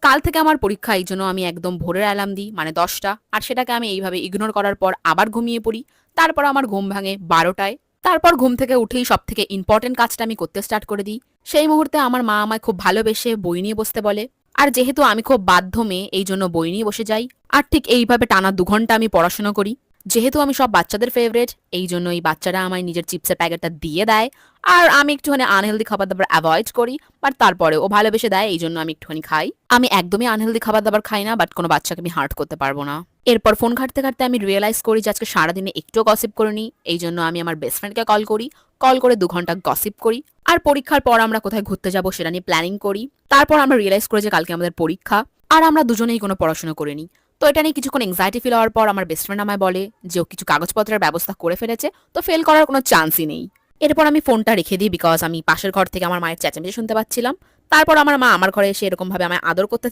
কাল থেকে আমার পরীক্ষা, এই জন্য আমি একদম ভোরের অ্যালার্ম দিই, মানে 10টা, আর সেটাকে আমি এইভাবে ইগনোর করার পর আবার ঘুমিয়ে পড়ি। তারপর আমার ঘুম ভাঙে 12টায়। তারপর ঘুম থেকে উঠেই সব থেকে ইম্পর্টেন্ট কাজটা আমি করতে স্টার্ট করে দিই। সেই মুহূর্তে আমার মা আমায় খুব ভালোবেসে বই নিয়ে বসতে বলে। আর যেহেতু আমি খুব বাধ্য মেয়ে, এই জন্য বই নিয়ে বসে যাই। আর ঠিক এইভাবে টানা 2 ঘন্টা আমি পড়াশোনা করি। যেহেতু আমি সব বাচ্চাদের ফেভারিট, এই জন্য এই বাচ্চারা আমায় নিজের চিপসের প্যাকেটটা দিয়ে দেয়। আর আমি একটুখানি আনহেলদি খাবার দাবার অ্যাভয়েড করি, বাট তারপরে ও ভালোবেসে দেয়, এই জন্য আমি একটুখানি খাই। আমি একদমই আনহেলদি খাবার দাবার খাই না, বাট কোনো বাচ্চাকে আমি হার্ট করতে পারবো না। এরপর ফোন ঘাঁটতে ঘাঁটতে আমি রিয়েলাইজ করি যে আজকে সারাদিনে একটুও গসিপ করিনি, এই জন্য আমি আমার বেস্ট ফ্রেন্ডকে কল করি। কল করে 2 ঘন্টা গসিপ করি। আর পরীক্ষার পর আমরা কোথায় ঘুরতে যাব সেটা নিয়ে প্ল্যানিং করি। তারপর আমরা রিয়েলাইজ করি যে কালকে আমাদের পরীক্ষা, আর আমরা দুজনেই কোনো পড়াশোনা করিনি। তো এটা নিয়ে কিছুক্ষণ এংজাইটি ফিল হওয়ার পর আমার বেস্ট ফ্রেন্ড আমায় বলে যে ও কিছু কাগজপত্রের ব্যবস্থা করে ফেলেছে, তো ফেল করার কোনো চান্সই নেই। এরপর আমি ফোনটা রেখে দিই, বিকজ আমি পাশের ঘর থেকে আমার মায়ের চেঁচামেচি শুনতে পাচ্ছিলাম। তারপর আমার মা আমার ঘরে এসে এরকম ভাবে আমায় আদর করতে